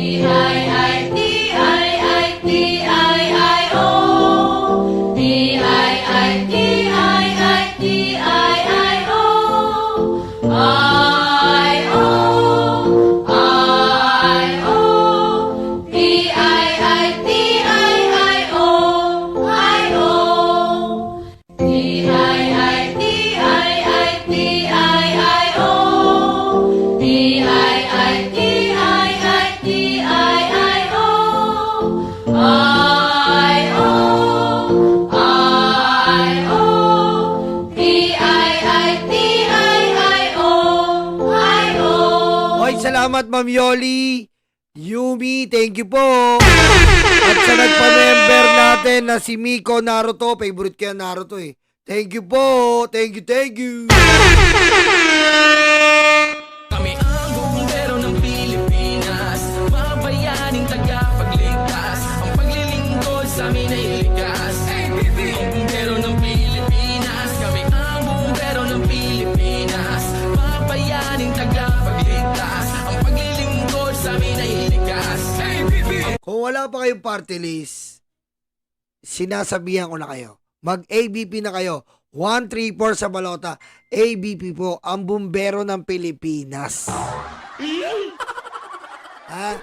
T-I-I-T-I-I-O. T-I-I-T-I-I-T-I-I-O. I-O. I-O. T-I-I-T-I-I-O. I-O. T-I-I-T-I-I-T-I-I-O. T-I-I-T-I-I-T-I-I-O. I-O. I-O. T-I-I-T-I-I-O. I-O. Hoy, salamat Ma'am Yoli. Yumi, thank you po. At sa nagpa-member natin na si Miko Naruto, favorite ko yan Naruto eh. Thank you po. Thank you, thank you. Kami ang bumbero ng Pilipinas, mga bayaning tagapagligtas. Ang paglilingkod sa amin ay likas. Ang bumbero ng Pilipinas, kami ang bumbero ng Pilipinas, mga bayaning tagapagligtas. Ang paglilingkod sa amin ay likas. Kung wala pa kayong party list, sinasabihan ko na kayo. Mag-ABP na kayo. 134 sa balota. ABP po, ang bumbero ng Pilipinas. Ha?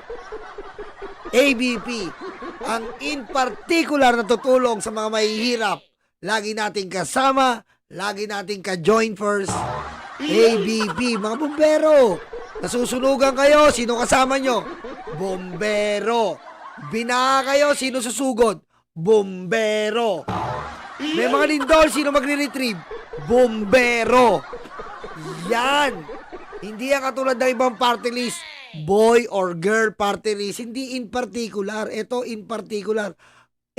ABP, ang in particular na tutulong sa mga mahihirap. Lagi nating kasama, lagi nating ka-join first. ABP, mga bumbero. Nasusunugan kayo, sino kasama nyo? Bumbero. Binaha kayo, sino susugod? Bumbero. May mga lindol, sino magre-retrieve? Bumbero. Yan. Hindi yan katulad ng ibang party list. Boy or girl party list. Hindi in particular. Ito in particular.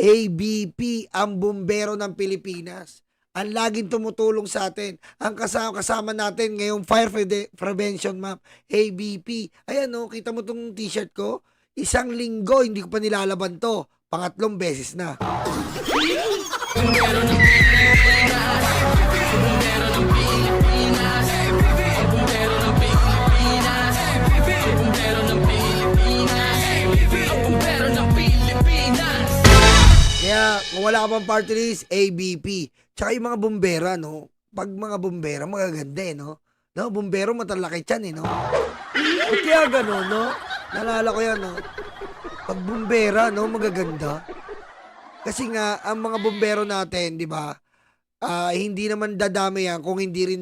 ABP, ang bumbero ng Pilipinas. Ang laging tumutulong sa atin. Ang kasama natin ngayong fire prevention map. ABP. Ayan o, kita mo tong t-shirt ko? Isang linggo, hindi ko pa nilalaban to. Pangatlong beses na. Bumbero ng Pilipinas, bumbero ng Pilipinas, bumbero ng Pilipinas, bumbero ng Pilipinas, bumbero ng Pilipinas. Kaya, kung wala ka pang party list, ABP. Tsaka yung mga bumbera, no? Pag mga bumbera, magaganda eh, no? No, bumbero, matalaki yan, eh, no? Kaya gano'n, no? Nalala ko yan, no? Pag bumbera, no? Magaganda. Kasi nga, ang mga bumbero natin, di ba? Hindi naman dadami yan kung hindi rin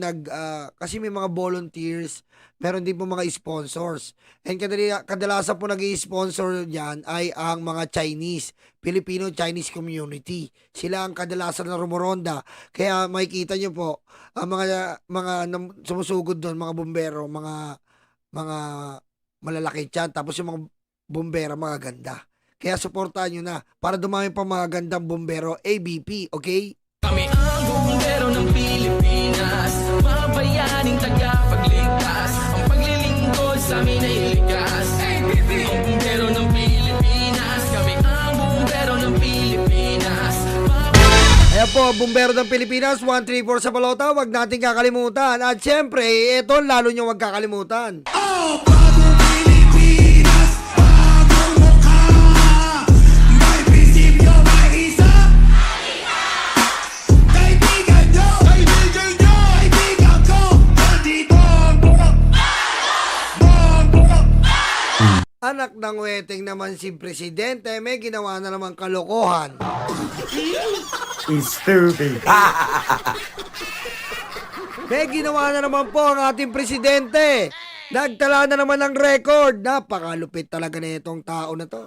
kasi may mga volunteers, meron din po mga sponsors. And kadalasan po nag-i-sponsor yan ay ang mga Chinese, Filipino-Chinese community. Sila ang kadalasan na rumuronda. Kaya makikita nyo po, ang mga sumusugod doon, mga bumbero, mga malalaki tiyan, tapos yung mga bumbero, mga ganda. Kaya suportahan nyo na para dumami pa mga gandang bumbero, ABP, okay? Kami ang bumbero ng Pilipinas, mga bayaning tagapagligtas. Ang paglilingkod sa amin ay likas. Ang bumbero ng Pilipinas, kami ang bumbero ng Pilipinas. Ayan po, bumbero ng Pilipinas, 134 sa balota, wag natin kakalimutan. At syempre, ito lalo nyo wag kakalimutan. Oh, bagong Pilipinas, bagong mukha. May prinsipyo, may isa. Kaibigan nyo, kaibigan ko. Nandito ang buka. Anak ng weteng naman si Presidente, may ginawa na naman kalokohan. Stupid. May ginawa na naman po ang ating Presidente. Nagtala na naman ng record. Napakalupit talaga na itong tao na to.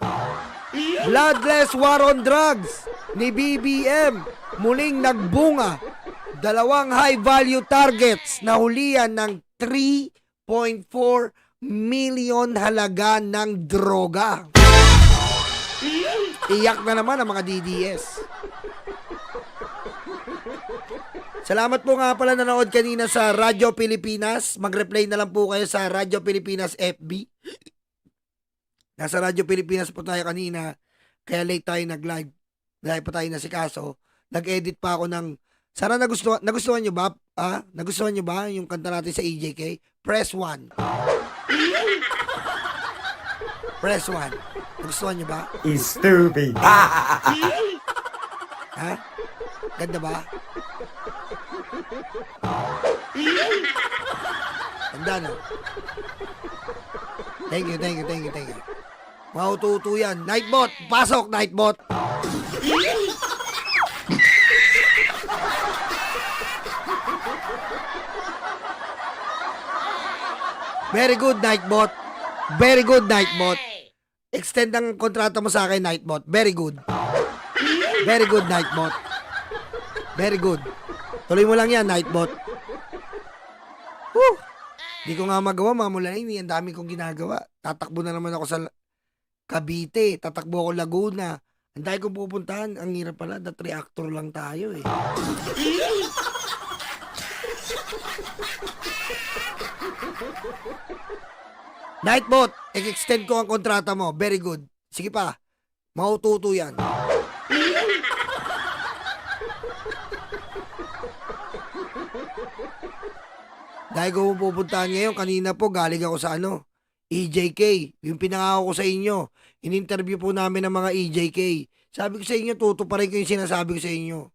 Bloodless War on Drugs ni BBM muling nagbunga. 2 high-value targets na hulihan ng 3.4 million halaga ng droga. Iyak na naman ang mga DDS. Salamat po nga pala nanood kanina sa Radyo Pilipinas. Mag-reply na lang po kayo sa Radyo Pilipinas FB. Nasa Radyo Pilipinas po tayo kanina. Kaya late tayo nag-live. Dahil pa tayo nasikaso. Nag-edit pa ako ng... Sana nagustuhan nyo ba? Nagustuhan nyo ba yung kanta natin sa EJK? Press 1. Press 1. Gustuhan niyo ba? Stupid. Ha? Ganda ba? Ganda, no? Thank you. Maututo yan. Nightbot! Pasok, Nightbot! Very good, Nightbot. Very good, Nightbot. Extend ang kontrata mo sa akin, Nightbot. Very good. Very good, Nightbot. Very good. Tuloy mo lang yan, Nightbot. Woo! Di ko nga magawa, mga mulaini. Ang dami kong ginagawa. Tatakbo na naman ako sa Cavite. Tatakbo ako Laguna. Ang dami kong pupuntahan. Ang hirap pala. Reactor lang tayo eh. Nightbot, extend ko ang kontrata mo. Very good. Sige pa. Maututo yan. Dahil ko pupuntahan ngayon, kanina po galing ako sa EJK. Yung pinangako ko sa inyo. In-interview po namin ng mga EJK. Sabi ko sa inyo, tutuparin ko yung sinasabi ko sa inyo.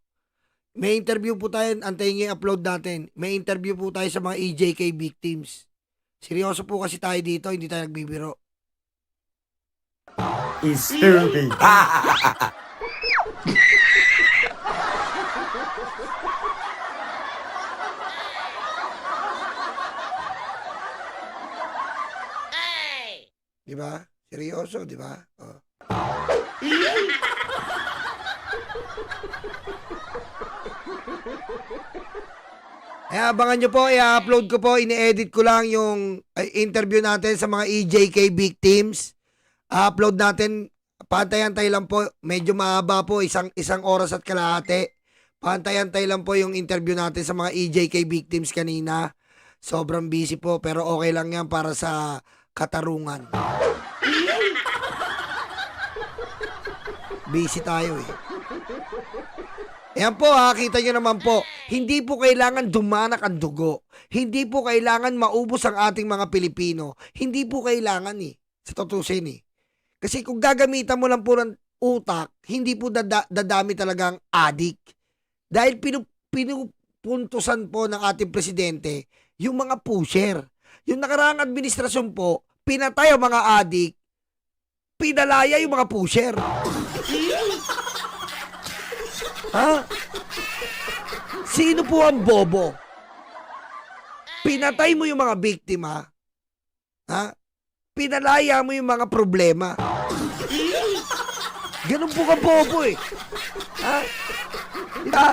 May interview po tayo, antayin nyo yung upload natin. May interview po tayo sa mga EJK victims. Seryoso po kasi tayo dito, hindi tayo nagbibiro. Stupid. Diba? Seryoso, diba? Oh. Abangan nyo po, i-upload ko po, ini-edit ko lang yung interview natin sa mga EJK victims. Upload natin, pantay-antay lang po, medyo mahaba po, isang oras at kalahati. Pantay-antay lang po yung interview natin sa mga EJK victims kanina. Sobrang busy po, pero okay lang yan para sa katarungan. Busy tayo eh. Ayan po ha, kita nyo naman po, hindi po kailangan dumanak ang dugo. Hindi po kailangan maubos ang ating mga Pilipino. Hindi po kailangan eh. Sa tutusin eh. Kasi kung gagamitan mo lang po ng utak, hindi po dadami talagang adik. Dahil pinupuntusan po ng ating presidente yung mga pusher. Yung nakaraang administrasyon po, pinatay ang mga adik, pinalaya yung mga pusher. Ha? Sino po ang bobo? Pinatay mo yung mga biktima. Ha? Pinalaya mo yung mga problema. Ganun po ka bobo eh. Ha? Ha?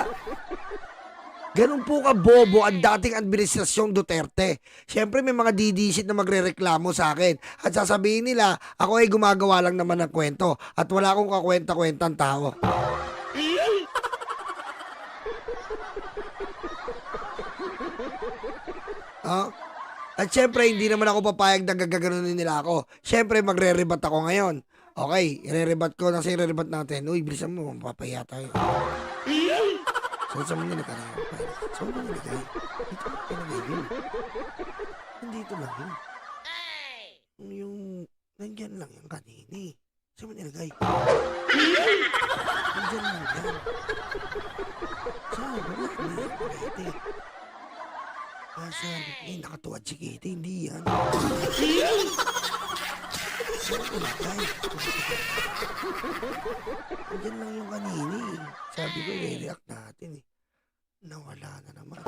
Ganun po ka bobo ang dating administrasyong Duterte. Siyempre may mga didisit na magrereklamo sa akin. At sasabihin nila, ako ay gumagawa lang naman ng kwento. At wala akong kakwenta-kwentang tao. Oh? At syempre, hindi naman ako papayag na gaganunin nila ako. Syempre, magre-rebat ako ngayon. Okay, i-rebat ko. Nasa i-rebat natin. Uy, bilisan mo. Mapapaya tayo. Saan mo nilagay? Saan mo nilagay? Dito mo nilagay yun. Nandito lang yun. Yung, nandyan lang yung kanini. Saan mo nilagay? Nandyan lang yan. Saan mo nilagay? Asan? Eh, nakatuwad si Kitty. Hindi yan. Saan mo nilagay? Nandyan lang yung kanini. Sabi ko, i-react natin eh. Nawala na naman.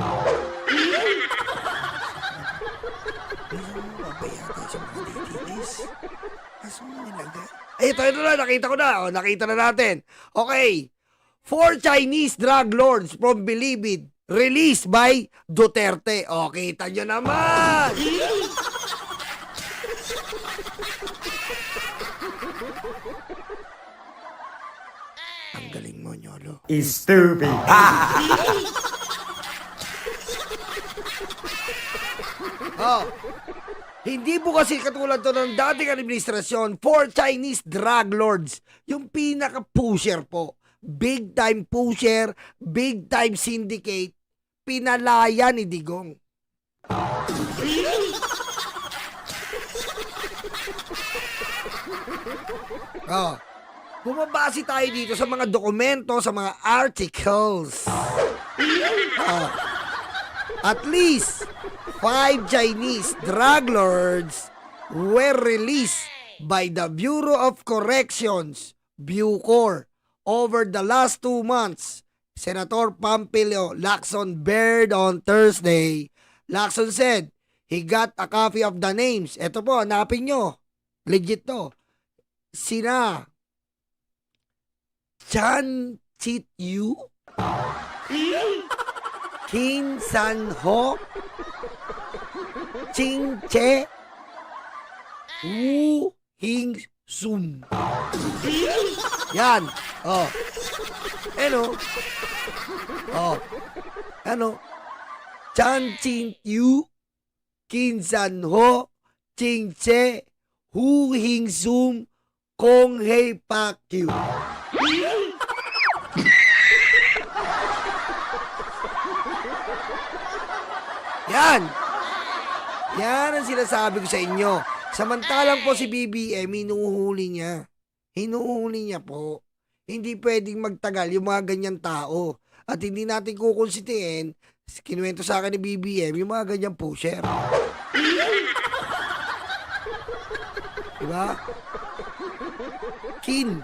Bisa mo babaya tayo sa mga DTS. Saan mo nilagay? Ay, ito na. Nakita ko na. O, nakita na natin. Okay. 4 Chinese drug lords from Bilibid released by Duterte. O, kita nyo naman. Ang galing mo, Nyolo. Stupid. Oh. Hindi po kasi katulad to ng dating administrasyon, 4 Chinese drug lords, yung pinaka-pusher po. Big time pusher, big time syndicate, pinalaya ni Digong. Oh. Bumabase tayo dito sa mga dokumento, sa mga articles. Oh. At least 5 Chinese drug lords were released by the Bureau of Corrections, Bucor, over the last 2 months. Senator Pompeo Lacson bared on Thursday. Lacson said he got a copy of the names. Ito po, hanapin nyo. Legit to. Sina Chan Chit Yu, Kim San Ho, Ching Che, Wu Hing Sum. Yan. Oh. Ano? Oh. Ano? Chan Ching Yu, Kim San Ho, Ching Che, Hu Hing Sum, Kong Hei Pak Yu. Yan. Yan ang sinasabi ko sa inyo. Samantalang po si BBM, hinuhuli niya. Hinuhuli niya po. Hindi pwedeng magtagal yung mga ganyan tao. At hindi natin kukonsitiin, kinuwento sa akin ni BBM, yung mga ganyan pusher. Diba? Kin,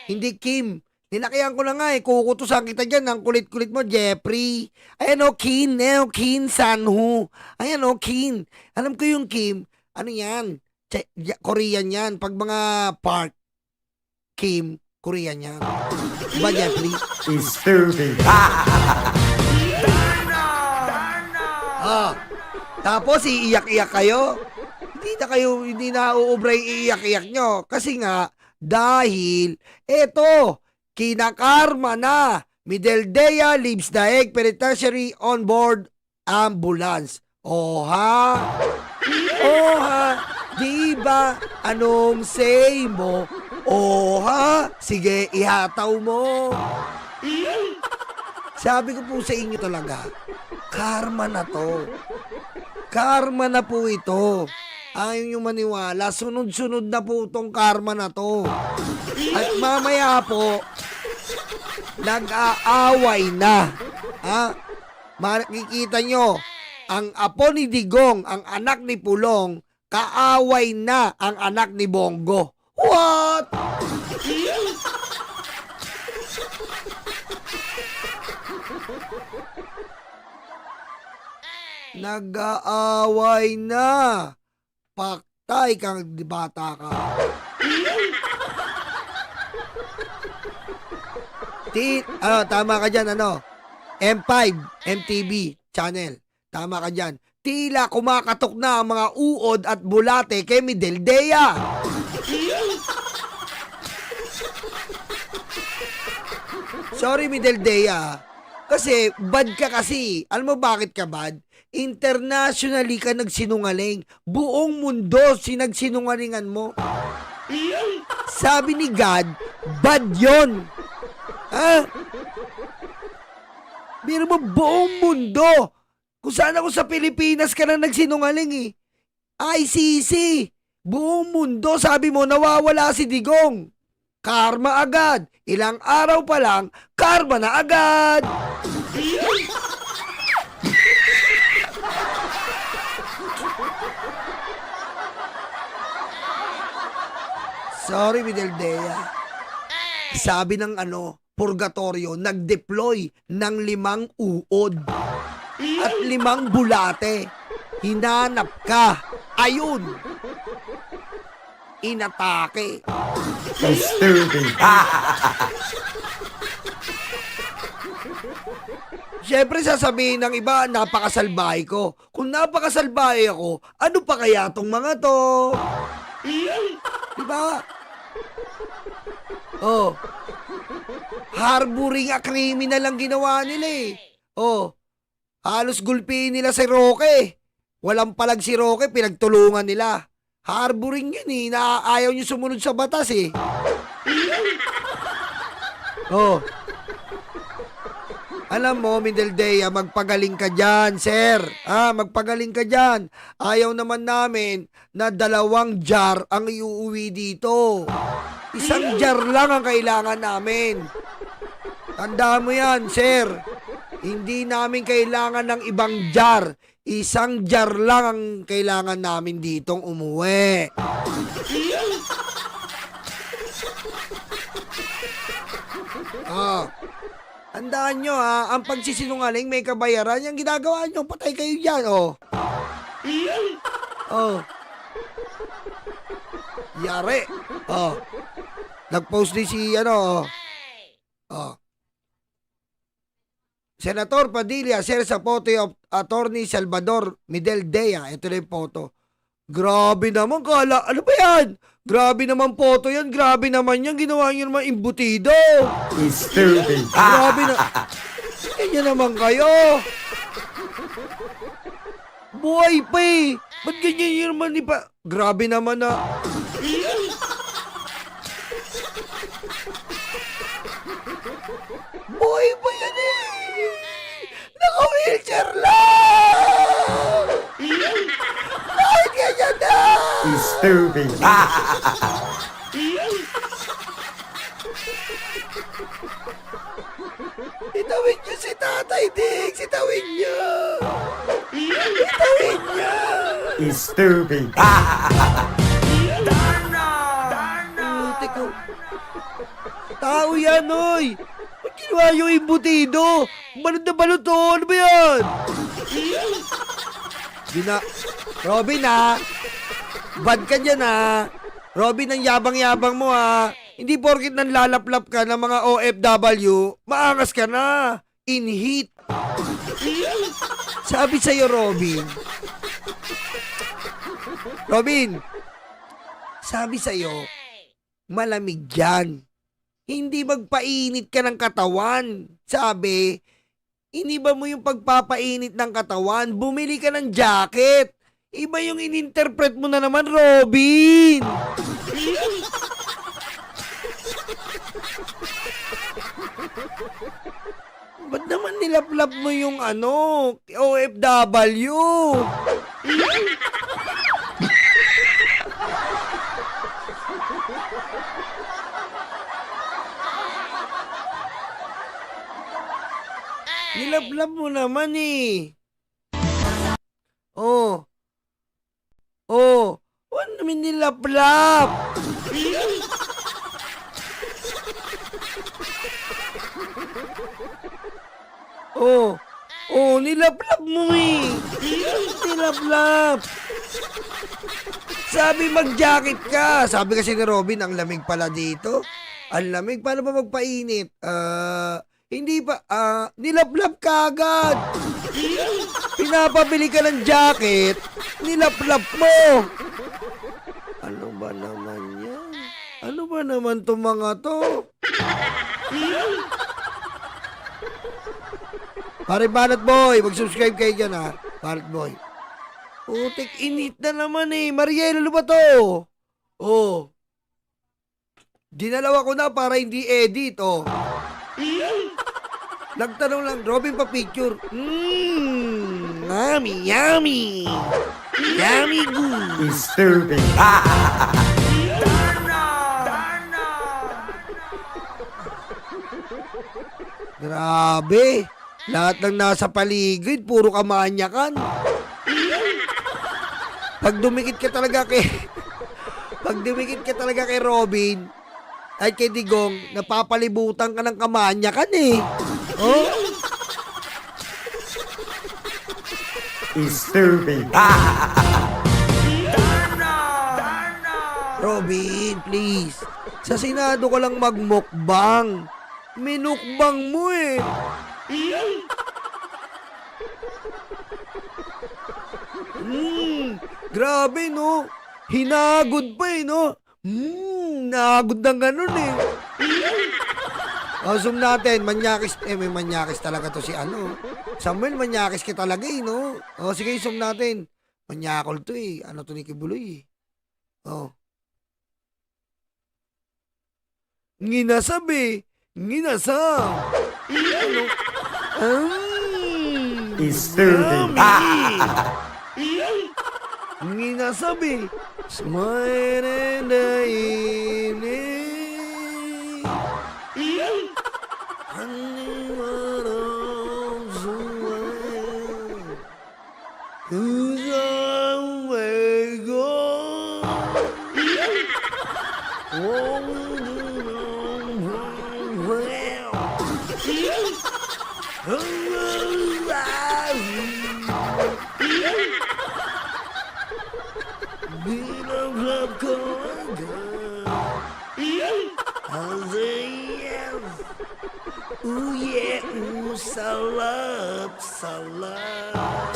hindi Kim. Ninakihan ko na nga eh. Kukutusan kita dyan. Ang kulit-kulit mo, Jeffrey. Ayan o, Kin. Kin Sanhu. Ayan o, Kin. Alam ko yung Kim. Ano yan? Korean yan. Pag mga park, Kim, Korean yan. Diba, Jeffrey? Stupid. Tapos, iiyak-iyak kayo. Hindi na uubray iiyak-iyak nyo. Kasi nga, dahil, eto, kinakarma na. Mideldea leaves the egg penitentiary on board ambulance. Oha? Diba? Anong say mo? Oha? Sige, ihataw mo. Sabi ko po sa inyo talaga, karma na to. Karma na po ito. Ayaw nyo maniwala, sunod-sunod na po itong karma na to. At mamaya po, nag-aaway na. Ha? Makikita nyo, ang apo ni Digong, ang anak ni Pulong, kaaway na ang anak ni Bongo. What? Nag-aaway na. Paktay kang bata ka. Tama ka dyan, M5, MTV channel. Tama ka dyan. Tila kumakatok na ang mga uod at bulate kay Mideldea. Sorry, Mideldea. Kasi, bad ka kasi. Alam mo bakit ka bad? Internationally ka nagsinungaling. Buong mundo sinagsinungalingan mo. Sabi ni God, bad yon. Ha? Biro mo buong mundo. Kung saan ako sa Pilipinas ka na nagsinungaling eh. ICC. Buong mundo sabi mo nawawala si Digong. Karma agad. Ilang araw pa lang, karma na agad. Sorry, Mideldea. Sabi ng purgatorio, nag-deploy ng 5 uod at 5 bulate. Hinanap ka. Ayun. Inatake. Stupid. Siyempre sasabihin ng iba, napakasalbahe ko. Kung napakasalbahe ako, ano pa kaya tong mga to? Diba? Oh. Harboring a criminal lang ginawa nila eh. Oh. Halos gulpiin nila si Roque. Walang palag si Roque, pinagtulungan nila. Harboring yun eh. Ayaw nyo sumunod sa batas eh. Oh. Alam mo, Mindaldea, magpagaling ka dyan, sir. Magpagaling ka dyan. Ayaw naman namin na 2 jar ang iuwi dito. 1 jar lang ang kailangan namin. Tandaan mo yan, sir. Hindi namin kailangan ng ibang jar. 1 jar lang ang kailangan namin ditong umuwi. Tandaan nyo ang pagsisinungaling may kabayaran. Yung ginagawa nyo, patay kayo dyan, Yari. Nag-post din si, Senator Padilla, share sa photo of Attorney Salvador Mindaldea. Ito na yung photo. Grabe naman, ano ba yan? Grabe naman photo yan, grabe naman yan. Ginawa nyo naman imbutido. Stupid. Grabe na. Ganyan naman kayo. Buhay pa eh. Ba't ganyan yun naman iba? Grabe naman na. Buhay pa yan eh. Naka-wheelchair lang. Bakit ganyan na? Stupid. Itawid niyo si Tatay Dick. Itawid niyo. Itawid niyo. Stupid. Puti ko. Tao yan, oy. Ba't ginawa yung imbutido? Balot na balot, Ano ba yan? Robin, bad ka dyan, Robin, ang yabang-yabang mo, Hindi porkit nang lalaplap ka ng mga OFW, maangas ka na. In heat. Sabi sa'yo, Robin. Sabi sa'yo, malamig yan. Hindi magpainit ka ng katawan. Sabi, iniba mo yung pagpapainit ng katawan. Bumili ka ng jacket. Iba yung ininterpret mo na naman, Robin. Ba't naman nilaplap mo yung OFW? Nilaplap mo naman eh. Huwag namin nilaplap. Nilaplap mo eh. Nilaplap. Sabi mag-jacket ka. Sabi kasi ni Robin, ang lamig pala dito. Ang lamig, paano ba magpainit? Hindi pa, nilaplap ka agad. Pinapabili ka ng jacket, nilaplap mo. Ano ba naman yan? Ano ba naman itong mga to? Pare Banat Boy, mag-subscribe kayo dyan Banat Boy. Putik, init na naman eh. Mariel, ano ba to? Dinalawa ko na para hindi edit, Nagtanong lang, Robin pa picture. Yummy, yummy. Yummy good. Stupid. Grabe. Lahat ng nasa paligid, puro kamanyakan. Pag dumikit ka talaga kay Robin, ay kay Digong, napapalibutan ka ng kamanyakan eh. Stupid. Robin, please. Sa Senado ka lang magmukbang. Minukbang mo eh. Grabe no. Hinagod pa eh no. Nagod ng ganun eh. Zoom natin. Manyakis. May manyakis talaga to si Samuel, manyakis ka talaga eh no. Sige, zoom natin. Manyakol to eh. Ano to ni Kibuloy eh. Nginasab eh. Nginasab. Stupid. Hindi nasabi. Smile in the evening. Who's away gone? Ooh yeah, ooh, salap, salap.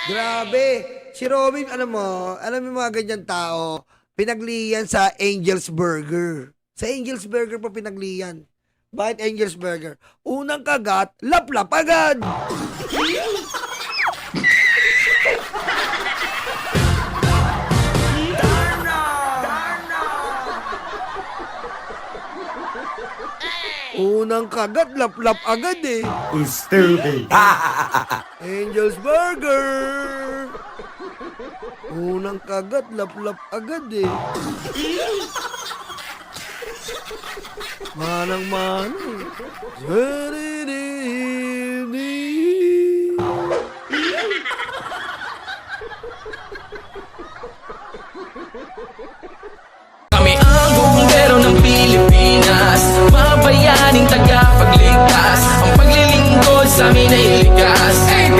Grabe. Si Robin, alam mo yung mga ganyan tao, pinagliyan sa Angel's Burger. Sa Angel's Burger pa pinagliyan. Bakit Angel's Burger? Unang kagat, laplap agad. Unang kagat, laplap agad eh. Stupid. Angel's Burger. Unang kagat, laplap agad eh. Manang-manang. Kami ang bumbero ng Pilipinas, mga bayaning tagapagligtas. Ang paglilingkod sa amin ay likas. Ang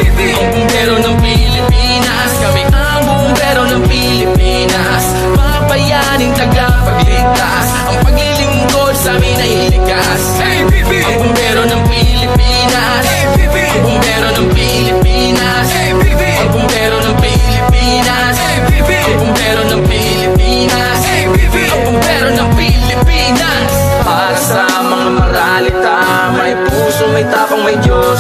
bumbero ng Pilipinas, kami ang bumbero ng Pilipinas, mga bayaning tagapagligtas. Ang paglilingkod sa amin ay likas. Ang bumbero ng Pilipinas, ang bumbero ng Pilipinas, ang bumbero ng Pilipinas, ang bumbero ng Pilipinas, ang bumbero ng Pilipinas. Para sa mga maralita, may puso, may tapang, may Diyos.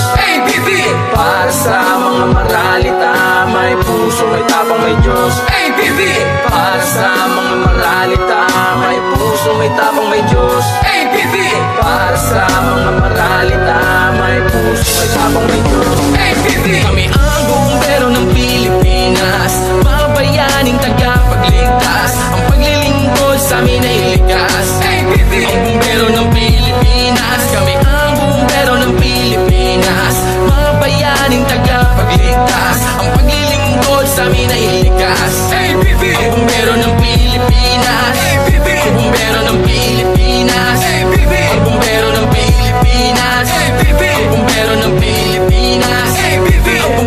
Para sa mga maralita, may puso, may tapang, may Diyos. Para sa mga maralita, may puso, may tapang, may Diyos. Para sa mga maralita, may puso, may tapang, may Diyos. Kami ang bumbero ng Pilipinas, mga bayaning tagapagligtas. Ang paglilingkod sa amin ay likas. Ang bumbero ng Pilipinas, kami ang bumbero ng Pilipinas, mga bayaning tagapagligtas. Ang paglilingkod sa amin ay likas. Ang bumbero ng Pilipinas, ang bumbero ng Pilipinas, ang bumbero ng Pilipinas, ang bumbero ng Pilipinas, ang